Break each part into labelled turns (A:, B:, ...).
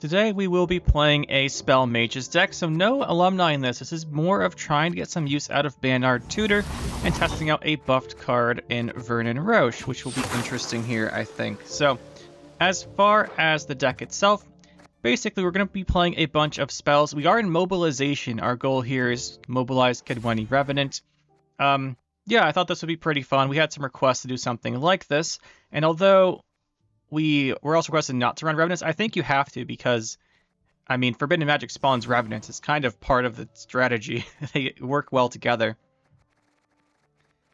A: Today we will be playing a Spell Mages deck, so no alumni in this. This is more of trying to get some use out of Bernard Tutor and testing out a buffed card in Vernon Roche, which will be interesting here, I think. So, as far as the deck itself, basically we're going to be playing a bunch of spells. We are in Mobilization. Our goal here is mobilize Kedweni Revenant. Yeah, I thought this would be pretty fun. We had some requests to do something like this, and although we were also requested not to run Revenants, I think you have to because, I mean, Forbidden Magic spawns Revenants. It's kind of part of the strategy. They work well together.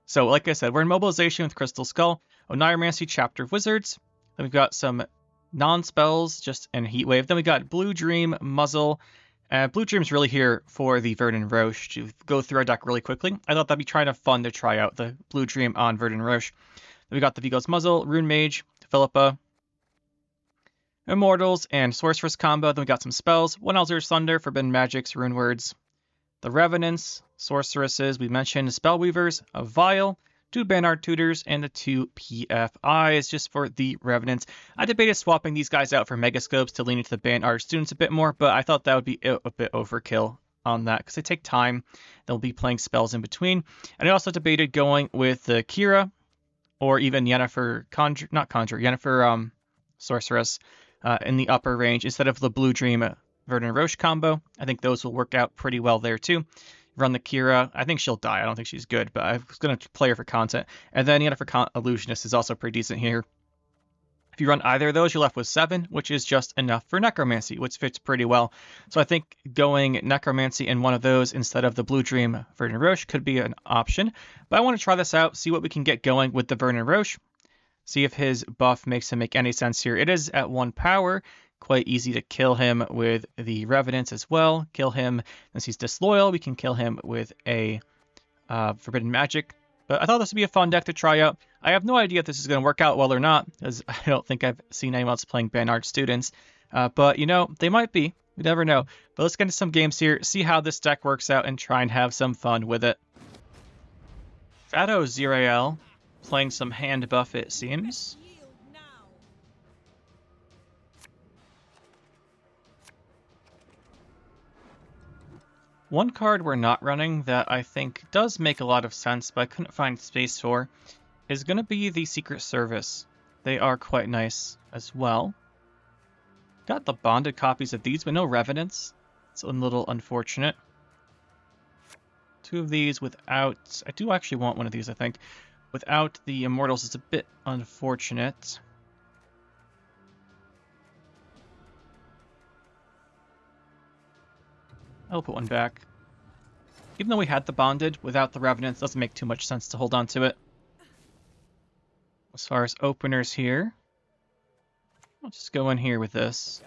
A: So, like I said, we're in Mobilization with Crystal Skull, Oneiromancy, Chapter of Wizards. Then we've got some non-spells, just in Heatwave. Then we got Blue Dream, Muzzle. Blue Dream's really here for the Vernon Roche to go through our deck really quickly. I thought that'd be kind of fun to try out the Blue Dream on Vernon Roche. Then we got the Vigo's Muzzle, Rune Mage, Philippa, Immortals, and Sorceress combo. Then we got some spells. One Elzer's Thunder, Forbidden Magics, Rune Words. The Revenants, Sorceresses, we mentioned Spellweavers, a Vial, 2 Bernard Tutors, and the 2 PFIs just for the Revenants. I debated swapping these guys out for Megascopes to lean into the Bernard students a bit more, but I thought that would be a bit overkill on that because they take time. They'll be playing spells in between. And I also debated going with the Kira or even Yennefer Yennefer Sorceress in the upper range instead of the Blue Dream Vernon Roche combo. I think those will work out pretty well there too. Run the Kira. I think she'll die. I don't think she's good, but I was going to play her for content. And then Yennefer Illusionist is also pretty decent here. If you run either of those, you're left with 7, which is just enough for Necromancy, which fits pretty well. So I think going Necromancy in one of those instead of the Blue Dream Vernon Roche could be an option. But I want to try this out, see what we can get going with the Vernon Roche. See if his buff makes him make any sense here. It is at 1 power. Quite easy to kill him with the Revenants as well. Kill him since he's disloyal. We can kill him with a Forbidden Magic. But I thought this would be a fun deck to try out. I have no idea if this is going to work out well or not, because I don't think I've seen anyone else playing Bernard students. But, you know, they might be. We never know. But let's get into some games here, see how this deck works out, and try and have some fun with it. Fado Zirael playing some Handbuff, it seems. One card we're not running that I think does make a lot of sense, but I couldn't find space for, is going to be the Secret Service. They are quite nice as well. Got the bonded copies of these, but no Revenants. It's a little unfortunate. 2 of these without... I do actually want one of these, I think. Without the Immortals is a bit unfortunate. I'll put one back. Even though we had the bonded, without the Revenants, doesn't make too much sense to hold on to it. As far as openers here, I'll just go in here with this.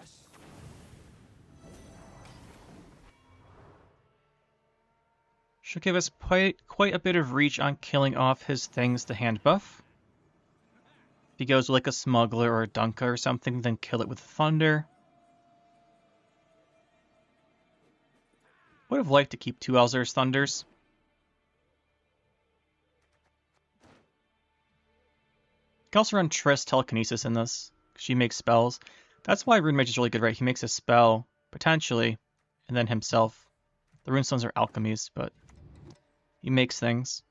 A: Should give us quite a bit of reach on killing off his things to Handbuff. If he goes with like a Smuggler or a Dunka or something, then kill it with Thunder. Would have liked to keep 2 Elzer's Thunders. You can also run Triss Telekinesis in this, because she makes spells. That's why Rune Mage is really good, right? He makes a spell, potentially, and then himself. The Runestones are alchemies, but he makes things.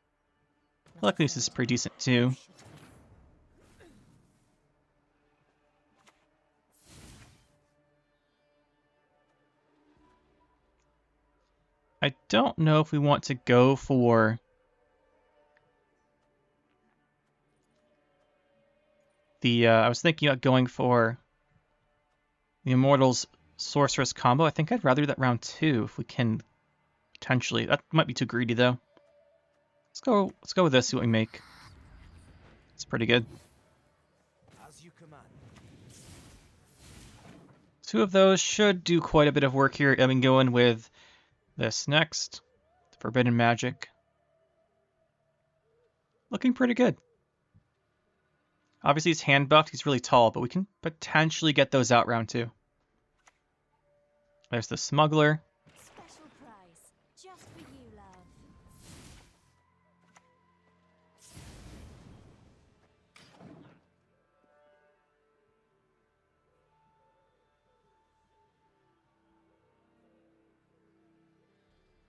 A: Telekinesis is pretty decent too. I don't know if we want to go for the, I was thinking about going for the Immortals Sorceress combo. I think I'd rather do that round 2 if we can potentially. That might be too greedy though. Let's go with this, see what we make. It's pretty good.
B: As you command.
A: 2 of those should do quite a bit of work here. I've been going with this next, Forbidden Magic. Looking pretty good. Obviously he's hand buffed, he's really tall, but we can potentially get those out round 2. There's the Smuggler.
C: Special price, just for you, love.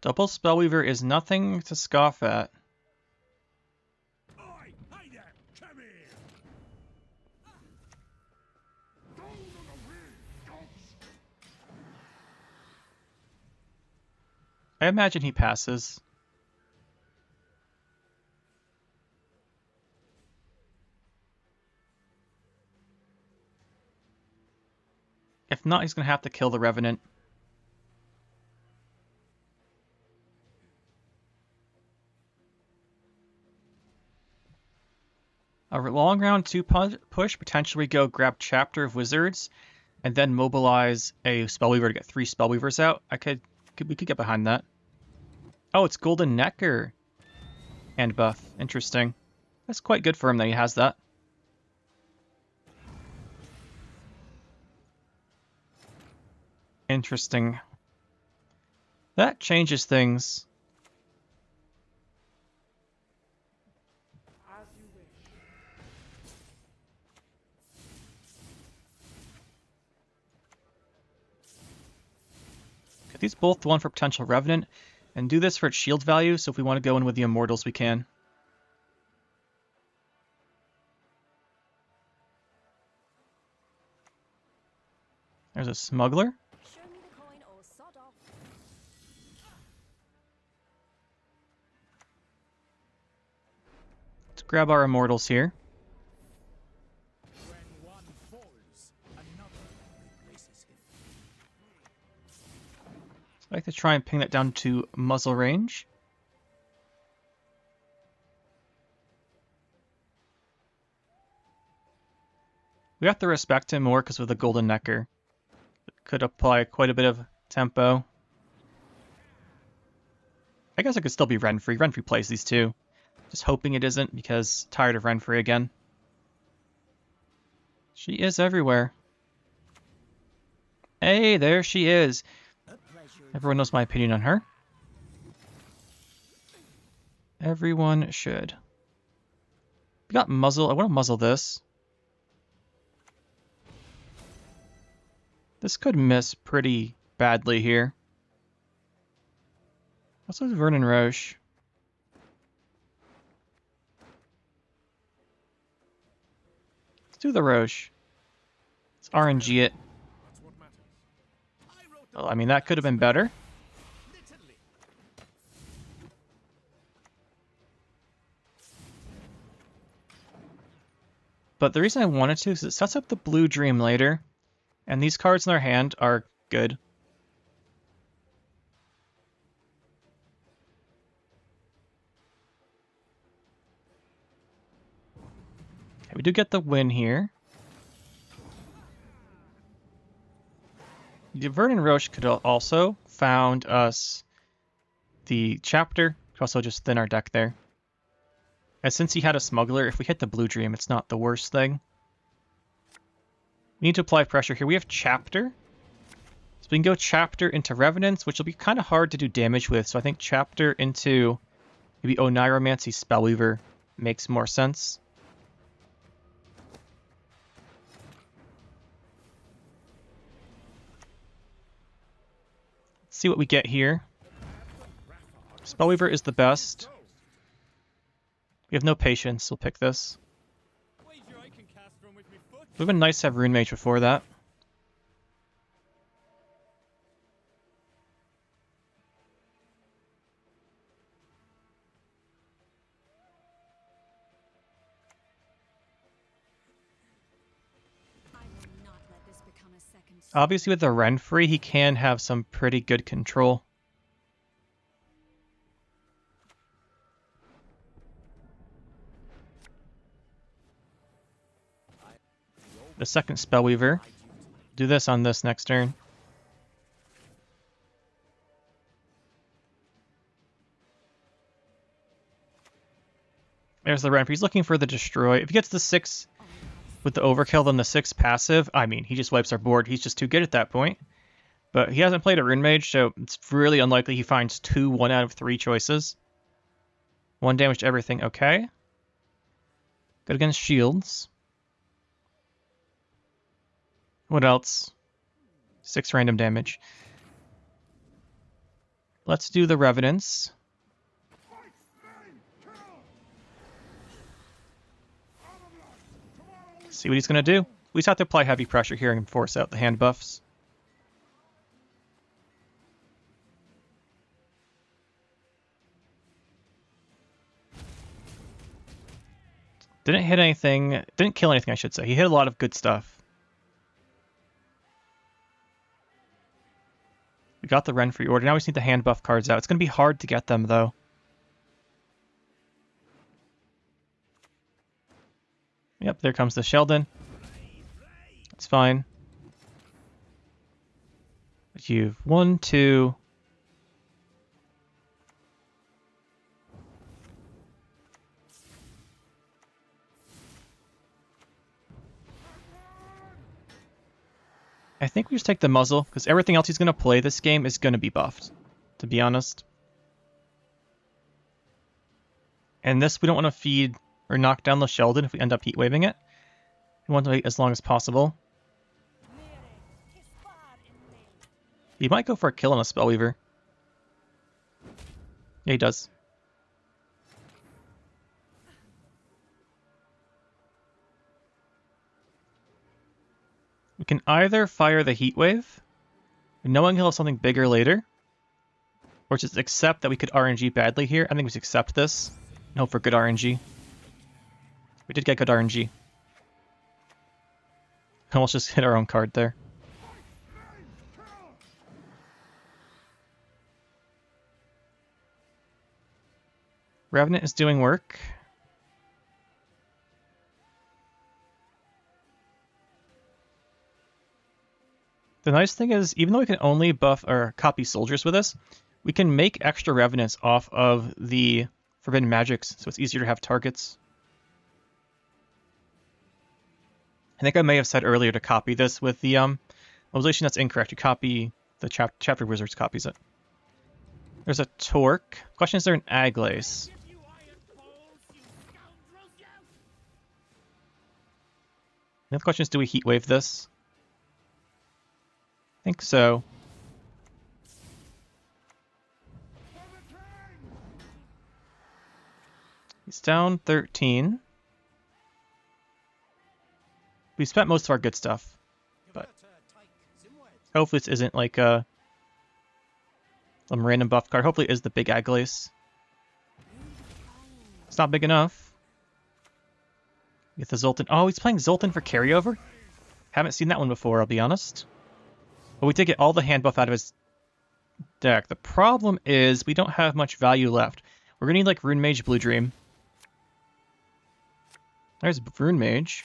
A: Double Spellweaver is nothing to scoff at. I imagine he passes. If not, he's going to have to kill the Revenant. A long round 2 push, potentially we go grab Chapter of Wizards, and then mobilize a Spellweaver to get 3 Spellweavers out. We could get behind that. Oh, it's Golden Necker. Handbuff. Interesting. That's quite good for him that he has that. Interesting. That changes things. Get these both one for potential Revenant, and do this for its shield value, so if we want to go in with the Immortals, we can. There's a Smuggler.
C: Show me the coin or sod off.
A: Let's grab our Immortals here.
B: When one falls, another replaces him.
A: I'd like to try and ping that down to muzzle range. We have to respect him more because of the Golden Necker. It could apply quite a bit of tempo. I guess it could still be Renfri. Renfri plays these two. Just hoping it isn't because tired of Renfri again. She is everywhere. Hey, there she is. Everyone knows my opinion on her. Everyone should. We got muzzle. I want to muzzle this. This could miss pretty badly here. Also, Vernon Roche. Let's do the Roche. Let's RNG it. Well, I mean, that could have been better. But the reason I wanted to is it sets up the Blue Dream later, and these cards in our hand are good. Okay, we do get the win here. Vernon Roche could also found us the Chapter. Could also just thin our deck there. And since he had a Smuggler, if we hit the Blue Dream, it's not the worst thing. We need to apply pressure here. We have Chapter. So we can go Chapter into Revenants, which will be kind of hard to do damage with. So I think Chapter into maybe Oneiromancy Spellweaver makes more sense. Let's see what we get here. Spellweaver is the best. We have no patience. We'll pick this. It would have been nice to have Rune Mage before that.
C: I will not let this become a second.
A: Obviously with the Renfri, he can have some pretty good control. The second Spellweaver. Do this on this next turn. There's the Renfri. He's looking for the Destroy. If he gets the 6 with the Overkill, then the 6 passive, I mean, he just wipes our board. He's just too good at that point. But he hasn't played a Rune Mage, so it's really unlikely he finds 2 1 out of 3 choices. 1 damage to everything. Okay. Good against shields. What else? 6 random damage. Let's do the Revenants. See what he's going to do. We just have to apply heavy pressure here and force out the hand buffs. Didn't hit anything. Didn't kill anything, I should say. He hit a lot of good stuff. We got the Renfri order. Now we just need the hand buff cards out. It's going to be hard to get them, though. Yep, there comes the Sheldon. That's fine. But you've 1, 2... I think we just take the muzzle, because everything else he's going to play this game is going to be buffed, to be honest. And this, we don't want to feed or knock down the Sheldon if we end up heat waving it. We want to wait as long as possible. He might go for a kill on a Spellweaver. Yeah, he does. We can either fire the Heat Wave, knowing he'll have something bigger later, or just accept that we could RNG badly here. I think we just accept this and hope for good RNG. We did get good RNG. Almost just hit our own card there. Revenant is doing work. The nice thing is, even though we can only buff or copy soldiers with this, we can make extra Revenants off of the Forbidden Magics, so it's easier to have targets. I think I may have said earlier to copy this with the Mobilization. That's incorrect. You copy the Chapter Wizards copies it. There's a Torque. Question, is there an Aglace? The other question is, do we Heat Wave this? I think so. He's down 13. We spent most of our good stuff, but hopefully this isn't like some random buff card. Hopefully it is the big Aglace. It's not big enough. Get the Zoltan. Oh, he's playing Zoltan for carryover? Haven't seen that one before, I'll be honest. But we did get all the hand buff out of his deck. The problem is we don't have much value left. We're going to need like Rune Mage, Blue Dream. There's Rune Mage.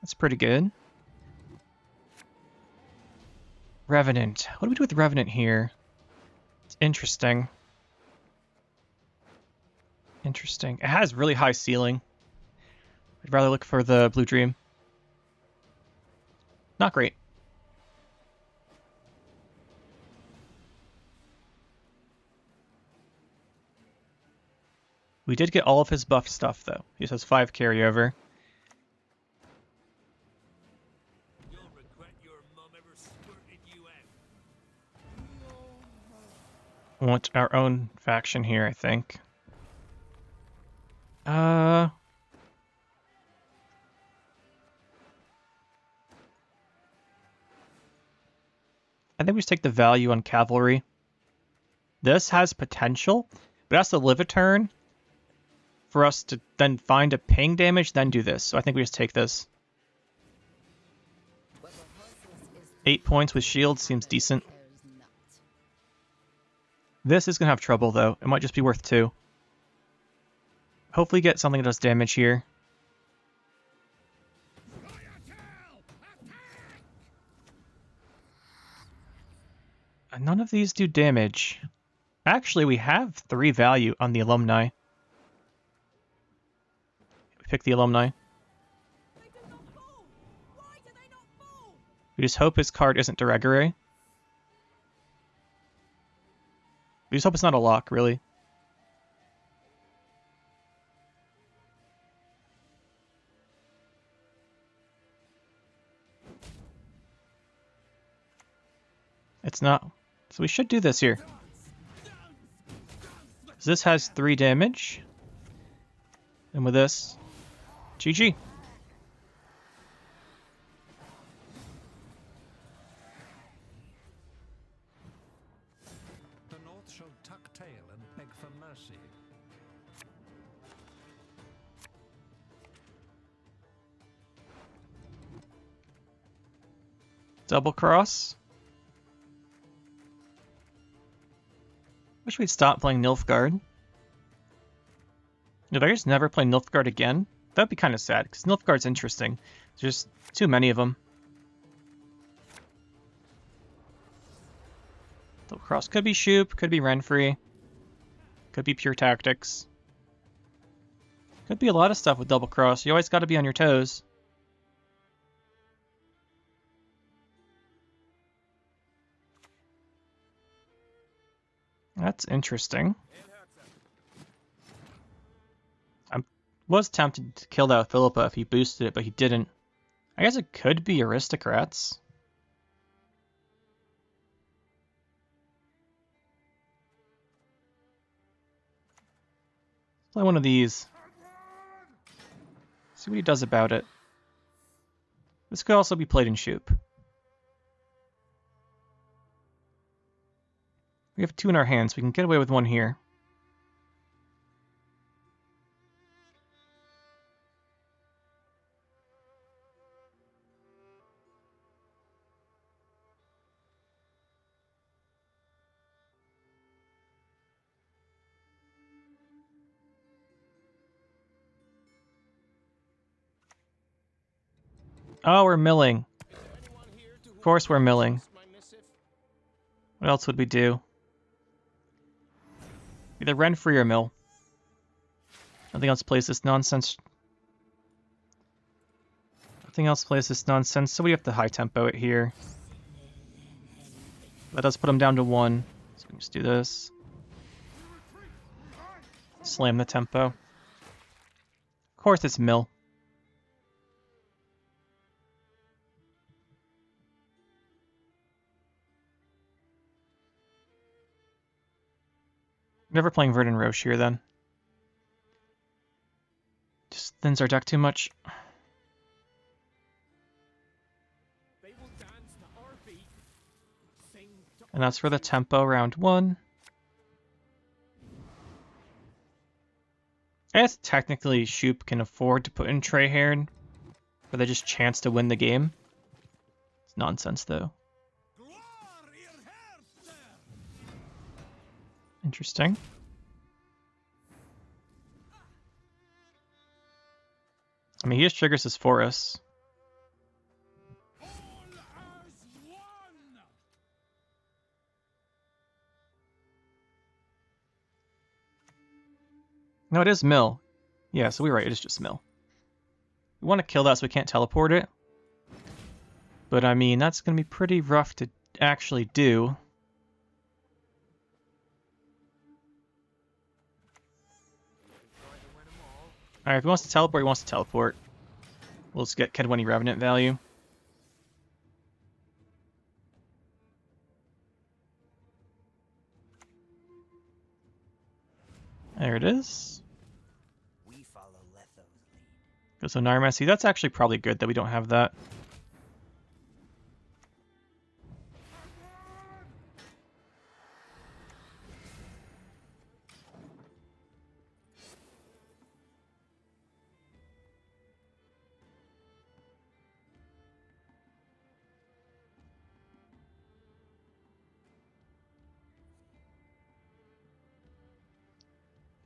A: That's pretty good. Revenant. What do we do with Revenant here? It's interesting. Interesting. It has really high ceiling. I'd rather look for the Blue Dream. Not great. We did get all of his buff stuff, though. He just has 5 carryover.
B: You'll regret your mum ever squirted you out.
A: We want our own faction here, I think. I think we just take the value on Cavalry. This has potential, but it has to live a turn for us to then find a ping damage, then do this. So I think we just take this. 8 points with shield seems decent. This is going to have trouble, though. It might just be worth 2. Hopefully get something that does damage here. And none of these do damage. Actually, we have 3 value on the Alumni. Pick the Alumni. We just hope his card isn't Deregere. We just hope it's not a lock, really. It's not. So we should do this here. So this has 3 damage. And with this, GG.
B: The North shall tuck tail and beg for mercy.
A: Double cross. Wish we'd stop playing Nilfgaard. If I just never play Nilfgaard again, that'd be kind of sad, because Nilfgaard's interesting. There's just too many of them. Double cross could be Shoop, could be Renfri, could be pure tactics. Could be a lot of stuff with double cross. You always got to be on your toes. That's interesting. I was tempted to kill that Philippa if he boosted it, but he didn't. I guess it could be aristocrats. Play one of these. See what he does about it. This could also be played in Shoop. We have 2 in our hands. We can get away with 1 here. Oh, we're milling. Of course we're milling. What else would we do? Either Renfri or mill. Nothing else plays this nonsense. Nothing else plays this nonsense, so we have to high tempo it here. That does put him down to 1. So we can just do this. Slam the tempo. Of course it's mill. Never playing Verdant Roche here then. Just thins our deck too much. And that's for the tempo round 1. I guess technically Shoop can afford to put in Treyhairn, but they just chance to win the game. It's nonsense though. Interesting. I mean, he just triggers his Forest. No, it is mill. Yeah, so we're right, it is just mill. We want to kill that so we can't teleport it. But I mean, that's going to be pretty rough to actually do. Alright, if he wants to teleport, he wants to teleport. We'll just get Kedwenny Revenant value. There it is.
B: We follow Letho's lead.
A: Goes to Narmesi. That's actually probably good that we don't have that.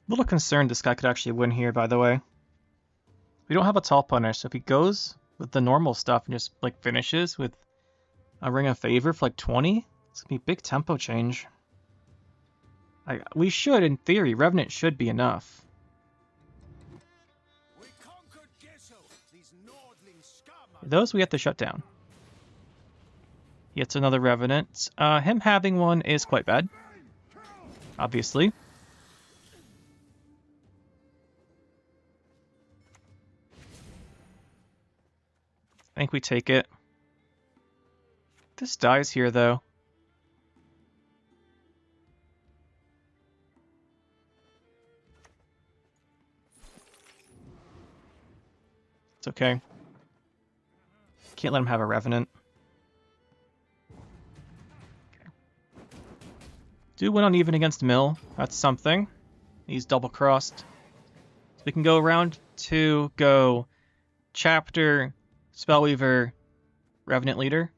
A: A little concerned this guy could actually win here, by the way. We don't have a tall punish, so if he goes with the normal stuff and just like finishes with a Ring of Favor for like 20, it's gonna be a big tempo change. We should, in theory, Revenant should be enough.
B: We conquered Gesso, these Nordling scum.
A: Those we have to shut down. He gets another Revenant. Him having one is quite bad, obviously. I think we take it. This dies here, though. It's okay. Can't let him have a Revenant. Okay. Do win uneven against Mill. That's something. He's double-crossed. So we can go round 2, go Chapter, Spellweaver, Revenant Leader.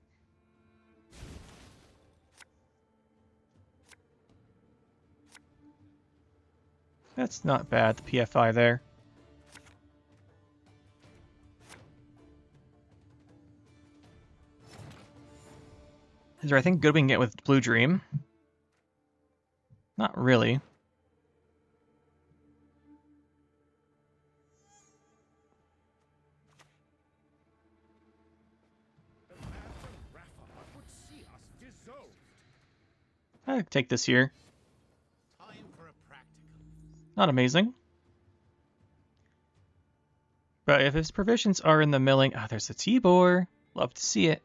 A: That's not bad, the PFI there. Is there anything good we can get with Blue Dream? Not really. I could take this here. Not amazing. But if his provisions are in the milling... Ah, there's the T-Bor. Love to see it.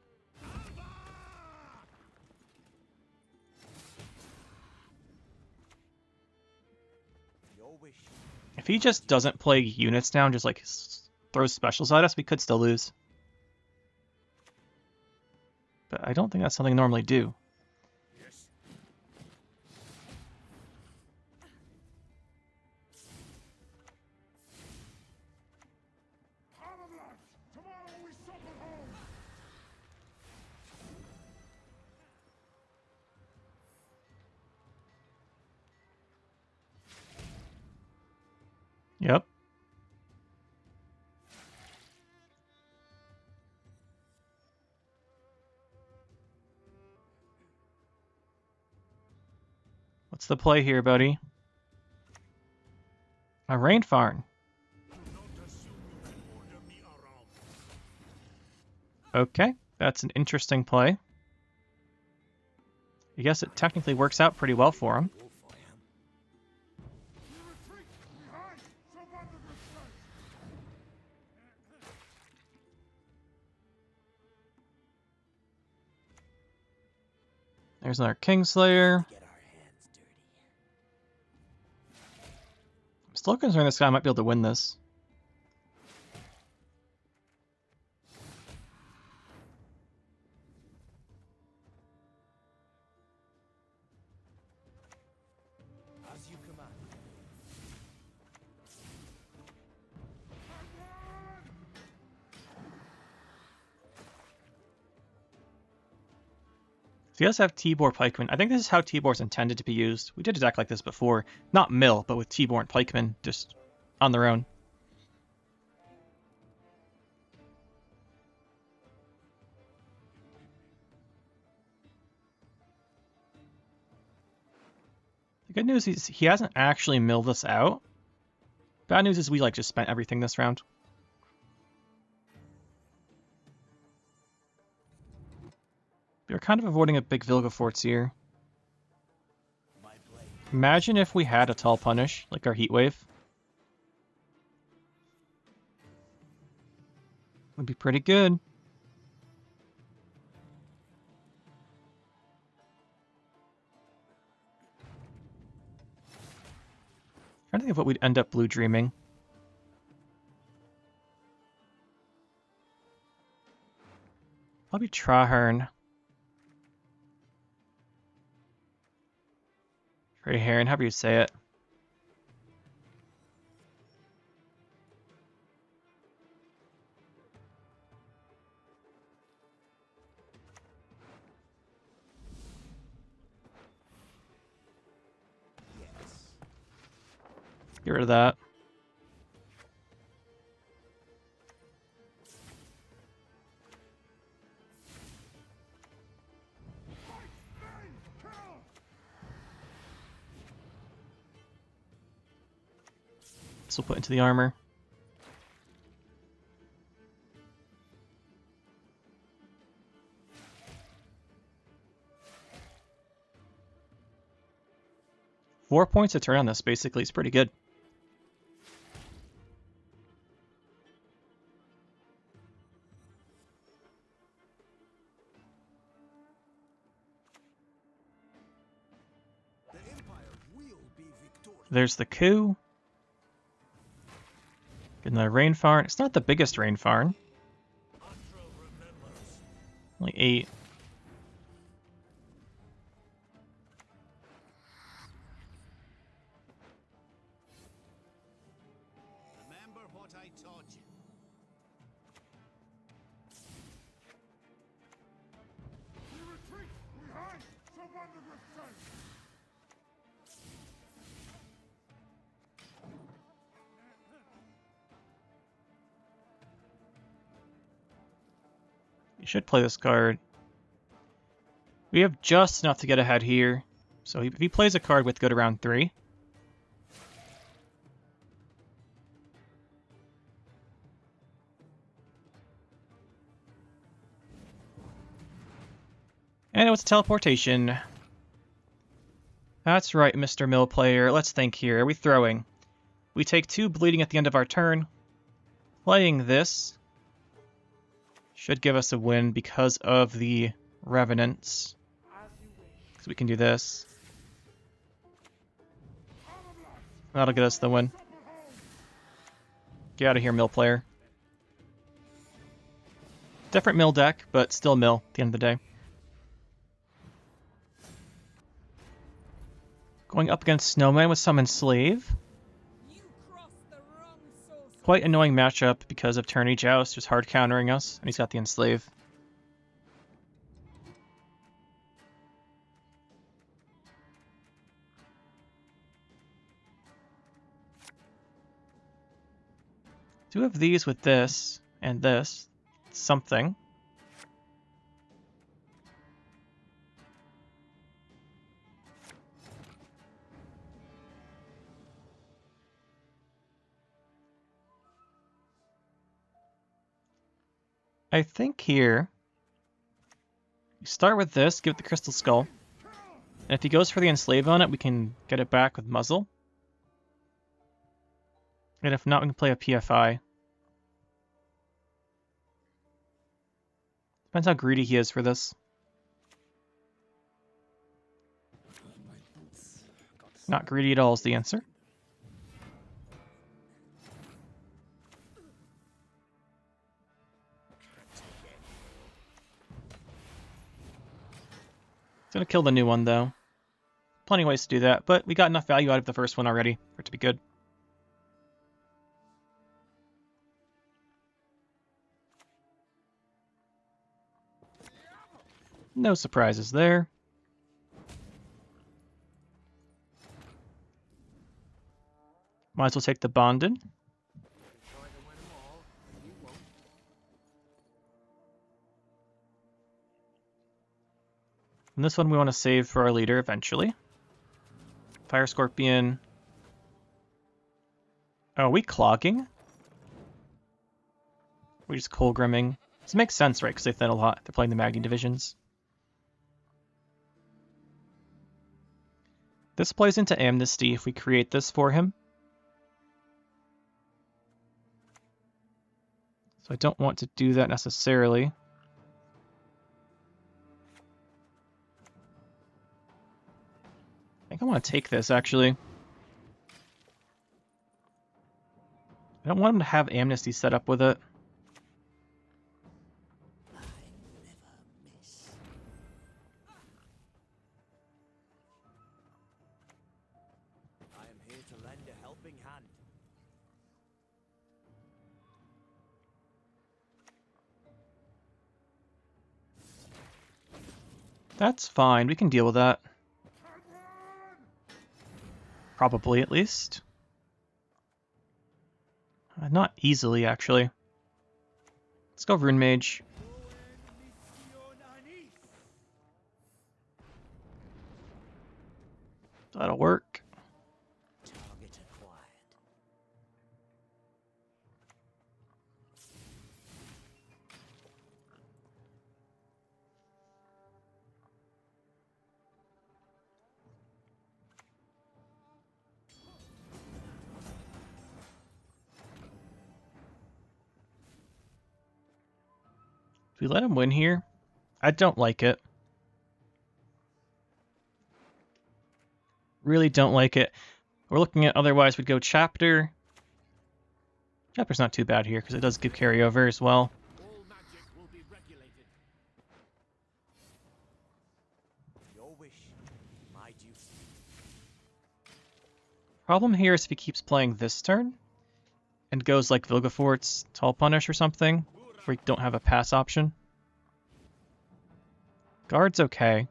A: If he just doesn't play units down, just like throws specials at us, we could still lose. But I don't think that's something I normally do. Yep. What's the play here, buddy? A Renfri. Okay, that's an interesting play. I guess it technically works out pretty well for him. There's another Kingslayer. I'm still concerned this guy might be able to win this.
B: As you command.
A: So he does have T-Bor Pikeman. I think this is how T-Bor is intended to be used. We did a deck like this before. Not Mill, but with T-Bor and Pikeman, just on their own. The good news is he hasn't actually milled us out. Bad news is we just spent everything this round. We're kind of avoiding a big Vilgefortz here. Imagine if we had a Tall Punish, like our Heatwave. Would be pretty good. Trying to think of what we'd end up blue dreaming. Probably Traherne. Traherne, however you say it. Get rid of that. This will put into the armor. Four points a turn on this, basically. It's pretty good. There's the coup. Get another rain farm. It's not the biggest rain farm. Only 8.
B: Remember what I taught you.
A: You should play this card. We have just enough to get ahead here. So if he plays a card with go to round 3. And it was a teleportation. That's right, Mr. Mill player. Let's think here. Are we throwing? We take 2 bleeding at the end of our turn. Playing this should give us a win because of the Revenants. So we can do this. That'll get us the win. Get out of here, Mill player. Different Mill deck, but still Mill at the end of the day. Going up against Snowman with some Enslave. Quite annoying matchup because of Tourney Joust, just hard countering us, and he's got the Enslave. Two of these with this, and this. Something. I think here, we start with this, give it the Crystal Skull. And if he goes for the Enslave on it, we can get it back with Muzzle. And if not, we can play a PFI. Depends how greedy he is for this. Not greedy at all is the answer. It's gonna kill the new one though. Plenty of ways to do that, but we got enough value out of the first one already for it to be good. No surprises there. Might as well take the Bonded. And this one we want to save for our leader eventually. Fire Scorpion. Oh, are we clogging? We just cold grimming. This makes sense, right? Because they thin a lot. They're playing the Magni divisions. This plays into Amnesty if we create this for him. So I don't want to do that necessarily. I think I want to take this, actually. I don't want him to have Amnesty set up with it.
B: I am here to lend a helping hand.
A: That's fine, we can deal with that. Probably, at least. Not easily, actually. Let's go Rune Mage. That'll work.
B: Target acquired.
A: Do we let him win here? I don't like it. Really don't like it. We're looking at otherwise we'd go Chapter. Chapter's not too bad here because it does give carryover as well.
B: All magic will be regulated. Your wish, my duty.
A: Problem here is if he keeps playing this turn and goes like Vilgefort's Tall Punish or something, where you don't have a pass option. Guard's okay.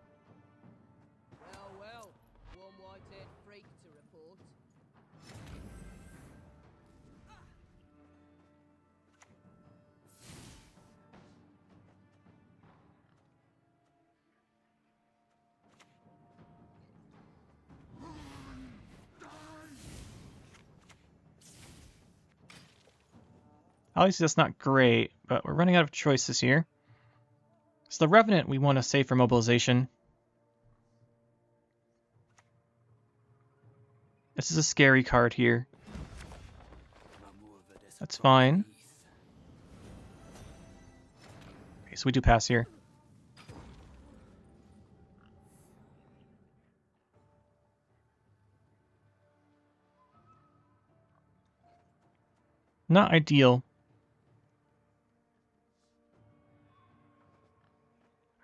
D: Well, one white-haired freak to report.
A: Obviously that's not great, but we're running out of choices here. So the Revenant we want to save for mobilization. This is a scary card here. That's fine. Okay, so we do pass here. Not ideal.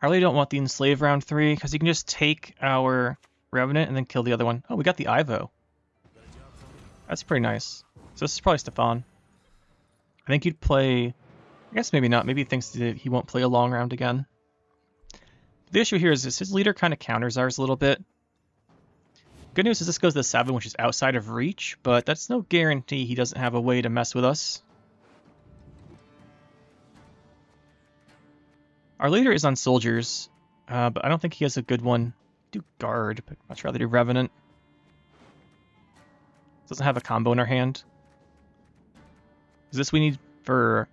A: I really don't want the Enslave round 3, because you can just take our Revenant and then kill the other one. Oh, we got the Ivo. That's pretty nice. So this is probably Stefan. I think you'd play... I guess maybe not. Maybe he thinks that he won't play a long round again. The issue here is this, his leader kind of counters ours a little bit. Good news is this goes to 7, which is outside of reach, but that's no guarantee he doesn't have a way to mess with us. Our leader is on soldiers, but I don't think he has a good one. Do guard, but I'd much rather do Revenant. Doesn't have a combo in our hand. Is this we need for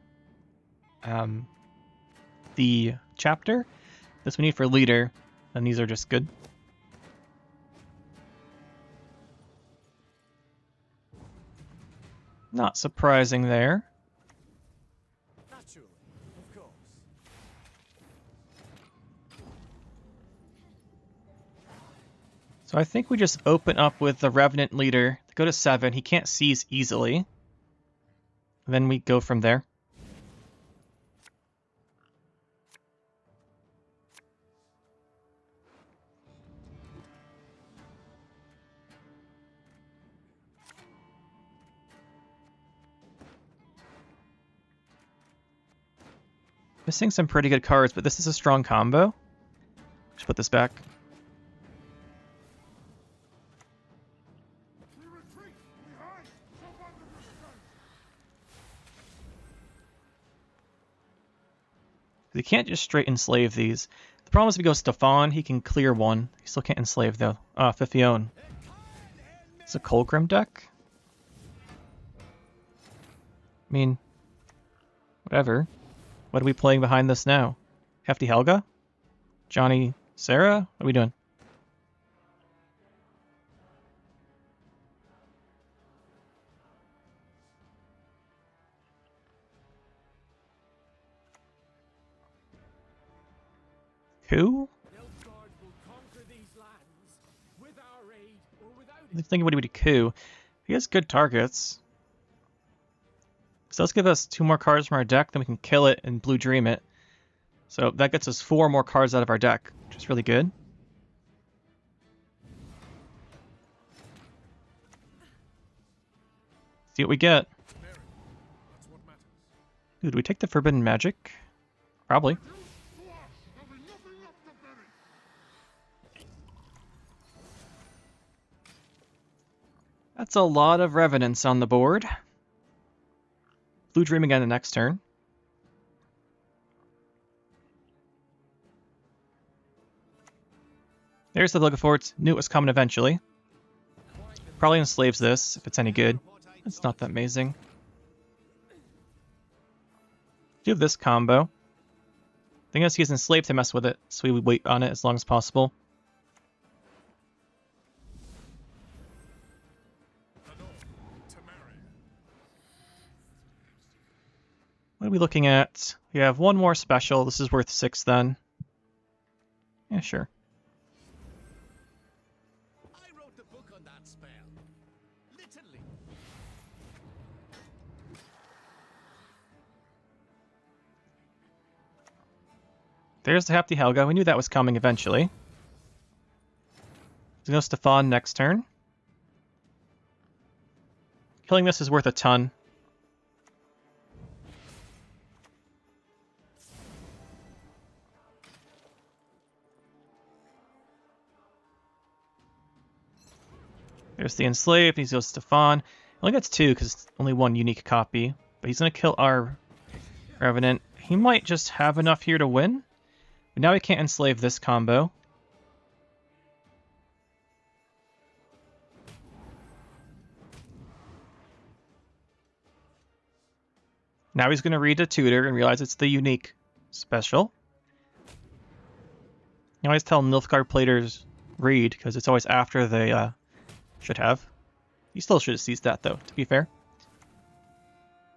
A: the chapter? This we need for leader, and these are just good. Not surprising there.
B: Naturally, of course.
A: So I think we just open up with the Revenant leader. Go to 7. He can't seize easily. Then we go from there. Missing some pretty good cards, but this is a strong combo. Just put this back. You can't just straight enslave these. The problem is if he goes Stefan, he can clear one. He still can't enslave though. Ah, Fifione. It's a Colgrim deck? I mean, whatever. What are we playing behind this now? Hefty Helga? Johnny Sarah? What are we doing? Who? I'm thinking what he would coup. He has good targets. So let's give us 2 more cards from our deck, then we can kill it and Blue Dream it. So that gets us 4 more cards out of our deck, which is really good. See what we get. Ooh, do we take the Forbidden Magic? Probably. That's a lot of Revenants on the board. Blue Dream again the next turn. There's the Vilgefortz. Knew it was coming eventually. Probably enslaves this, if it's any good. It's not that amazing. Do have this combo. Thing is, he's enslaved to mess with it, so we would wait on it as long as possible. What are we looking at? We have 1 more special. This is worth 6 then. Yeah, sure.
B: I wrote the book on that spell. Literally.
A: There's the Hefty Helga. We knew that was coming eventually. There's no Stefan next turn. Killing this is worth a ton. There's the Enslave. He goes Stefan. He only gets 2 because it's only 1 unique copy. But he's going to kill our Revenant. He might just have enough here to win. But now we can't enslave this combo. Now he's going to read the tutor and realize it's the unique special. You always tell Nilfgaard Platers read because it's always after they should have. You still should have seized that though, to be fair.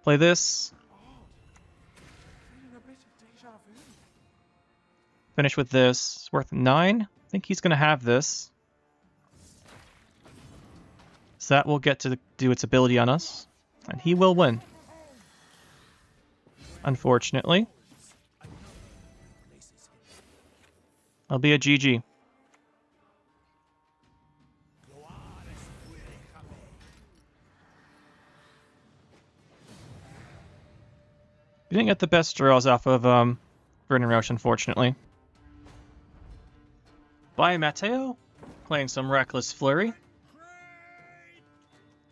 A: Play this. Finish with this. It's worth 9. I think he's going to have this. So that will get to do its ability on us. And he will win. Unfortunately. I'll be a GG. We didn't get the best draws off of Vernon Roche, unfortunately. By Matteo, playing some Reckless Flurry.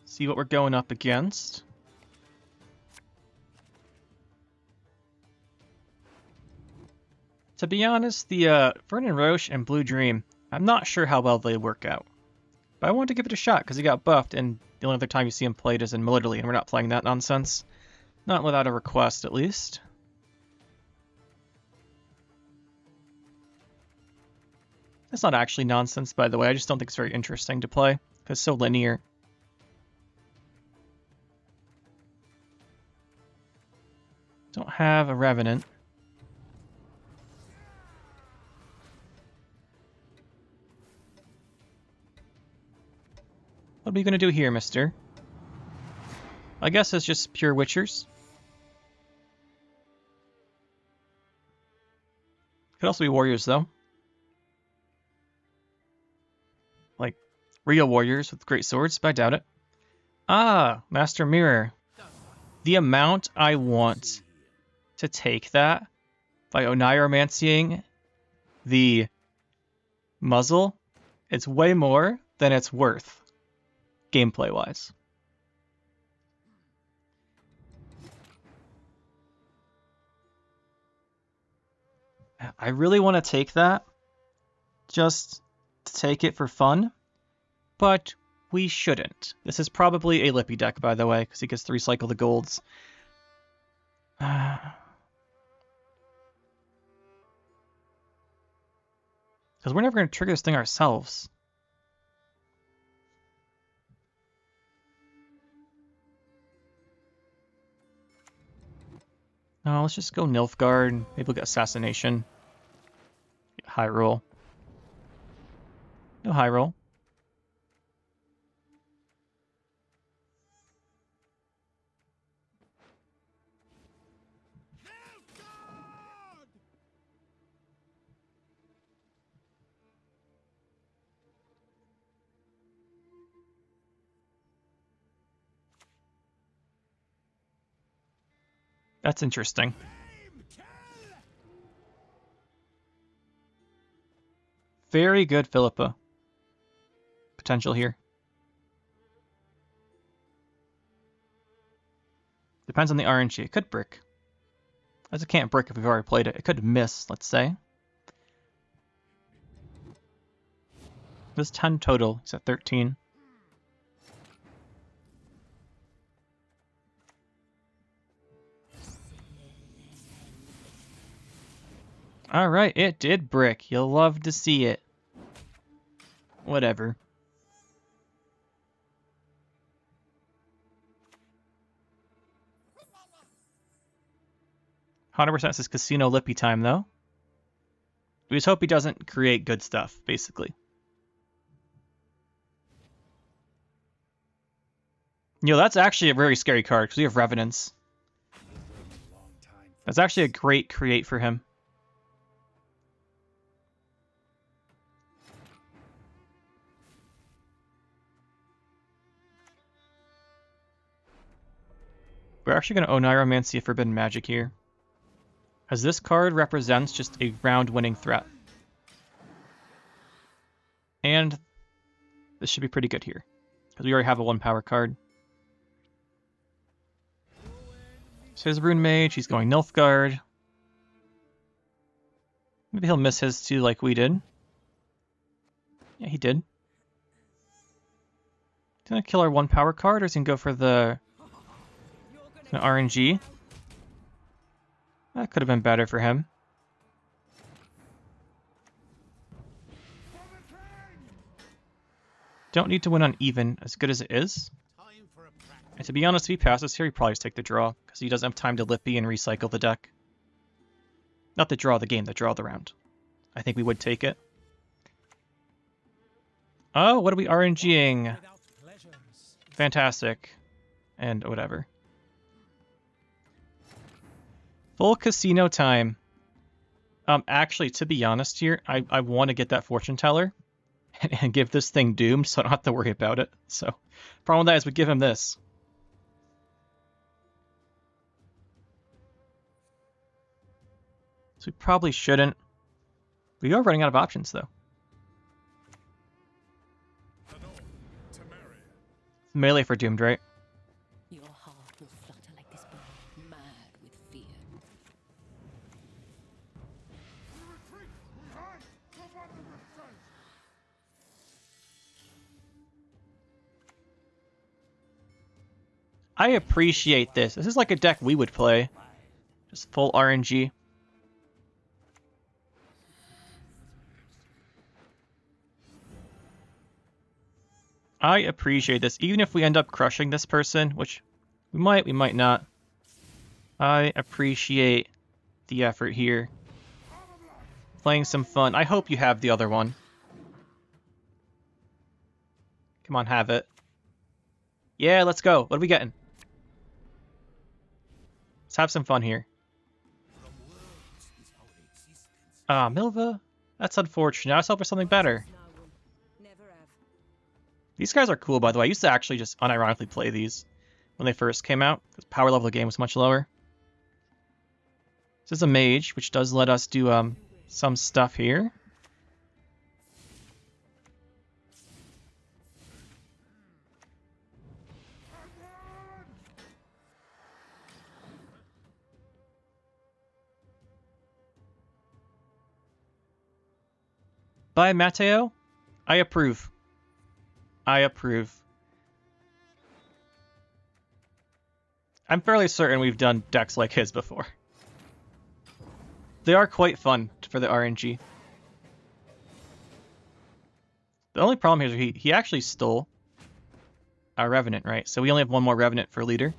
A: See what we're going up against. To be honest, the Vernon Roche and Blue Dream, I'm not sure how well they work out. But I wanted to give it a shot because he got buffed, and the only other time you see him played is in Military, and we're not playing that nonsense. Not without a request, at least. It's not actually nonsense, by the way. I just don't think it's very interesting to play, because it's so linear. Don't have a Revenant. What are you going to do here, mister? I guess it's just pure Witchers. Could also be Warriors, though. Like, real Warriors with great swords, but I doubt it. Ah, Master Mirror. The amount I want to take that by Oneiromancying the muzzle, it's way more than it's worth, gameplay-wise. I really want to take that, just to take it for fun, but we shouldn't. This is probably a Lippy deck, by the way, because he gets to recycle the golds. Because we're never going to trigger this thing ourselves. No, let's just go Nilfgaard. Maybe we'll get Assassination. High roll. No high roll. That's interesting. Very good Philippa. Potential here. Depends on the RNG. It could brick. As it can't brick if we've already played it. It could miss, let's say. There's 10 total. He's at 13. Alright, it did brick. You'll love to see it. Whatever. "100% says Casino Lippy time, though. We just hope he doesn't create good stuff, basically. You know, that's actually a very scary card, because we have Revenants. That's actually a great create for him. We're actually going to Oniromancy a Forbidden Magic here, as this card represents just a round-winning threat. And this should be pretty good here, because we already have a 1-power card. So his Rune Mage, he's going Nilfgaard. Maybe he'll miss his too like we did. Yeah, he did. Gonna kill our 1-power card, or is he gonna go for the RNG? That could have been better for him. Don't need to win on even, as good as it is. And to be honest, if he passes here, he probably just take the draw, because he doesn't have time to Lippy and recycle the deck. Not the draw the game, the draw the round. I think we would take it. Oh, what are we RNGing? Fantastic. And whatever. Full casino time. Actually, to be honest here, I want to get that fortune teller and give this thing doomed so I don't have to worry about it. So, problem with that is we give him this. So we probably shouldn't. We are running out of options though. Melee for doomed, right?
E: Your heart will flutter like this bird, mad with fear.
A: I appreciate this. This is like a deck we would play. Just full RNG. I appreciate this. Even if we end up crushing this person, which we might not. I appreciate the effort here. Playing some fun. I hope you have the other one. Come on, have it. Yeah, let's go. What are we getting? Let's have some fun here. Ah, Milva? That's unfortunate. I was hoping for something better. These guys are cool, by the way. I used to actually just unironically play these when they first came out, because power level of the game was much lower. This is a mage, which does let us do some stuff here. By Mateo, I approve. I approve. I'm fairly certain we've done decks like his before. They are quite fun for the RNG. The only problem here is he actually stole our Revenant, right? So we only have one more Revenant for leader.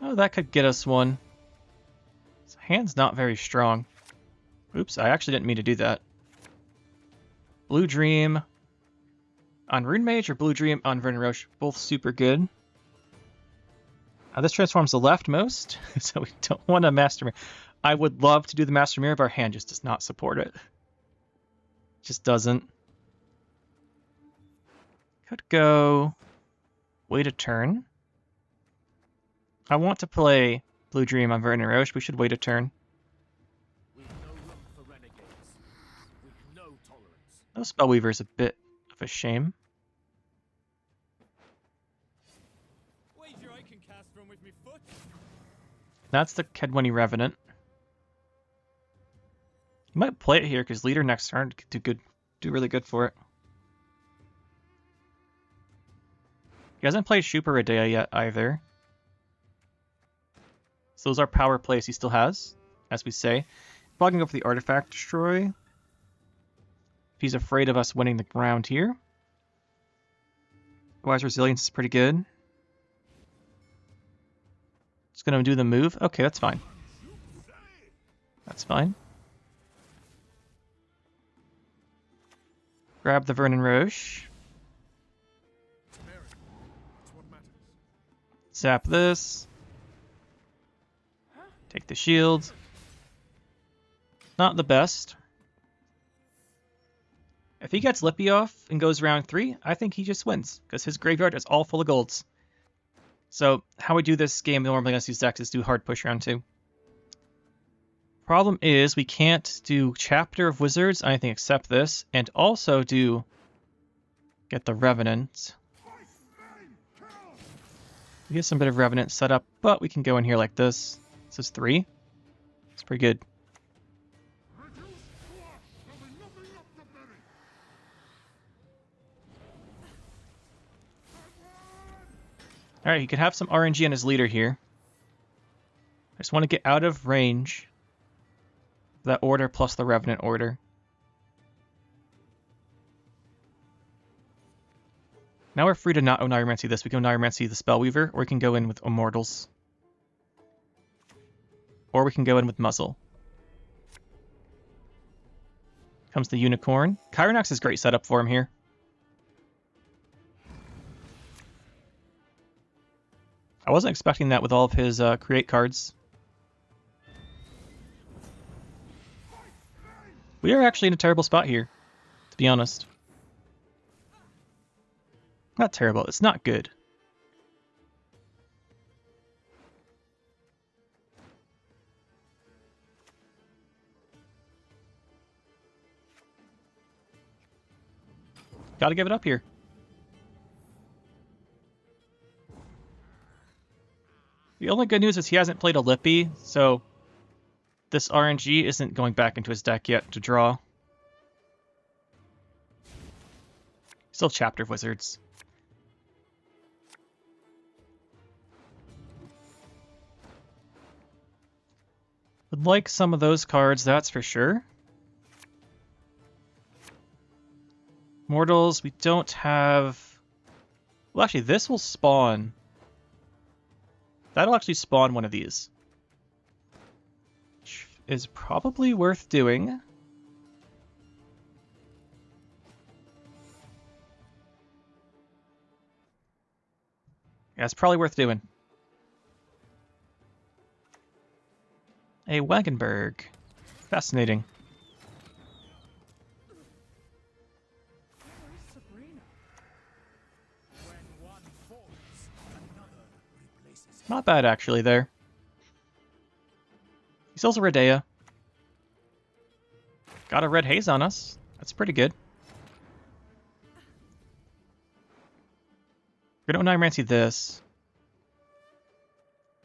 A: Oh, that could get us one. His hand's not very strong. Oops, I actually didn't mean to do that. Blue Dream on Rune Mage or Blue Dream on Vernon Roche? Both super good. This transforms the leftmost, so we don't want a Master Mirror. I would love to do the Master Mirror, but our hand just does not support it. Just doesn't. Could go wait a turn. I want to play Blue Dream on Vernon Roche. We should wait a turn. No Spellweaver is a bit of a shame. That's the Kedwenny Revenant. You might play it here because leader next turn could do really good for it. He hasn't played Shupa Radea yet either. So those are power plays he still has, as we say. Probably gonna go for the Artifact Destroy. If he's afraid of us winning the round here. Otherwise, Resilience is pretty good. Just gonna do the move. Okay, that's fine. That's fine. Grab the Vernon Roche. Zap this. Take the shield. Not the best. If he gets Lippy off and goes round 3, I think he just wins, because his graveyard is all full of golds. So how we do this game normally against these decks is do hard push round 2. Problem is we can't do Chapter of Wizards, anything except this, and also do get the Revenant. We get some bit of Revenant set up, but we can go in here like this. This is 3. It's pretty good. Alright, he could have some RNG on his leader here. I just want to get out of range of that order plus the Revenant order. Now we're free to not Oneiromancy this. We can Oneiromancy the Spellweaver, or we can go in with Immortals. Or we can go in with Muzzle. Comes the Unicorn. Chironox is great setup for him here. I wasn't expecting that with all of his create cards. We are actually in a terrible spot here, to be honest. Not terrible, it's not good. Gotta give it up here. The only good news is he hasn't played a Lippy, so this RNG isn't going back into his deck yet to draw. Still Chapter of Wizards. Would like some of those cards, that's for sure. Mortals, we don't have... Well, actually, this will spawn. That'll actually spawn one of these. Which is probably worth doing. Yeah, it's probably worth doing. A Wagenberg. Fascinating. Not bad, actually, there. He sells a Redea. Got a Red Haze on us. That's pretty good. We're gonna Oneiromancy this.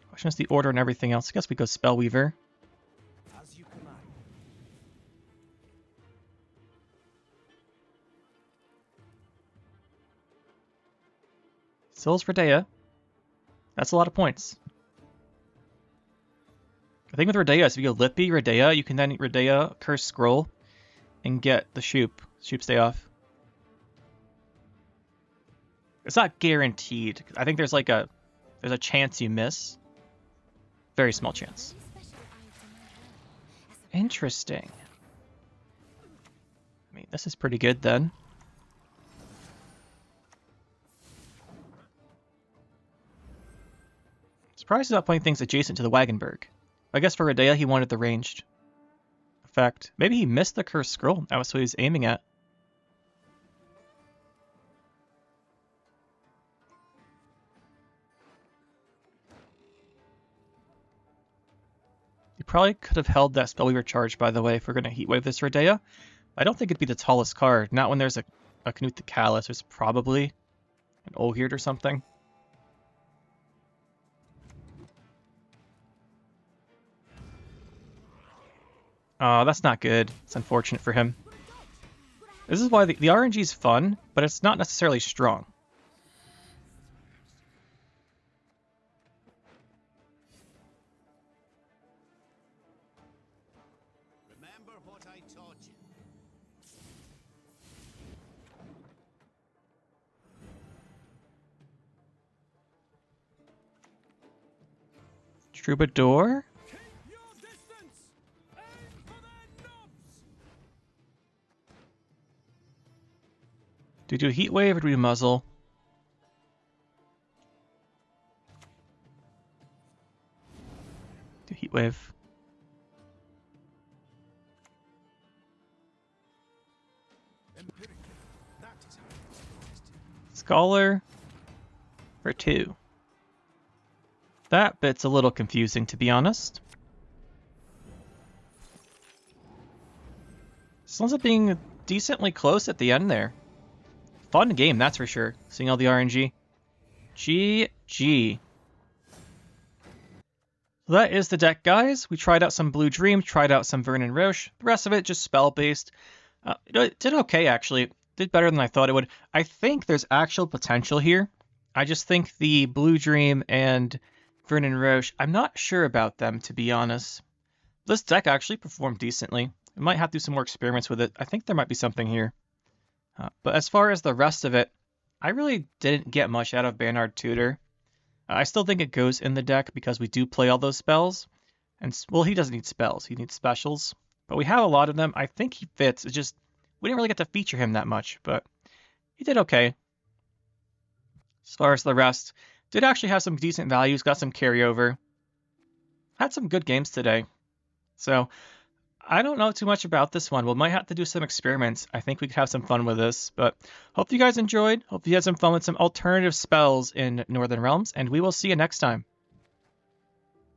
A: Question is the order and everything else. I guess we go Spellweaver.
B: As you command.
A: Sells Redea. That's a lot of points. I think with Redea, if you go Lippy, Redea, you can then Redea, Curse Scroll, and get the Shoop. Shoop stay off. It's not guaranteed. I think there's like there's a chance you miss. Very small chance. Interesting. I mean, this is pretty good then. Surprised he's not playing things adjacent to the Wagenberg. I guess for Redea he wanted the ranged effect. Maybe he missed the Cursed Scroll. That was what he was aiming at. He probably could have held that Spellweaver charge, by the way, if we're going to Heatwave this Redea. I don't think it'd be the tallest card. Not when there's a Knut the Callous. There's probably an Olgierd or something. Oh, that's not good. It's unfortunate for him. This is why the RNG is fun, but it's not necessarily strong.
B: Remember what I taught you.
A: Troubadour?
B: Keep your distance. Aim for their nubs.
A: Do we do Heatwave or do we do Muzzle? Do Heatwave.
B: Empiric.
A: Scholar for 2. That bit's a little confusing, to be honest. This ends up being decently close at the end there. Fun game, that's for sure. Seeing all the RNG. GG. So that is the deck, guys. We tried out some Blue Dream, tried out some Vernon Roche. The rest of it just spell-based. It did okay, actually. Did better than I thought it would. I think there's actual potential here. I just think the Blue Dream and Vernon Roche, I'm not sure about them, to be honest. This deck actually performed decently. I might have to do some more experiments with it. I think there might be something here. But as far as the rest of it, I really didn't get much out of Bernard Tudor. I still think it goes in the deck because we do play all those spells. And, well, he doesn't need spells. He needs specials. But we have a lot of them. I think he fits. It's just, we didn't really get to feature him that much. But he did okay. As far as the rest, did actually have some decent values. Got some carryover. Had some good games today. So, I don't know too much about this one. We might have to do some experiments. I think we could have some fun with this. But hope you guys enjoyed. Hope you had some fun with some alternative spells in Northern Realms. And we will see you next time.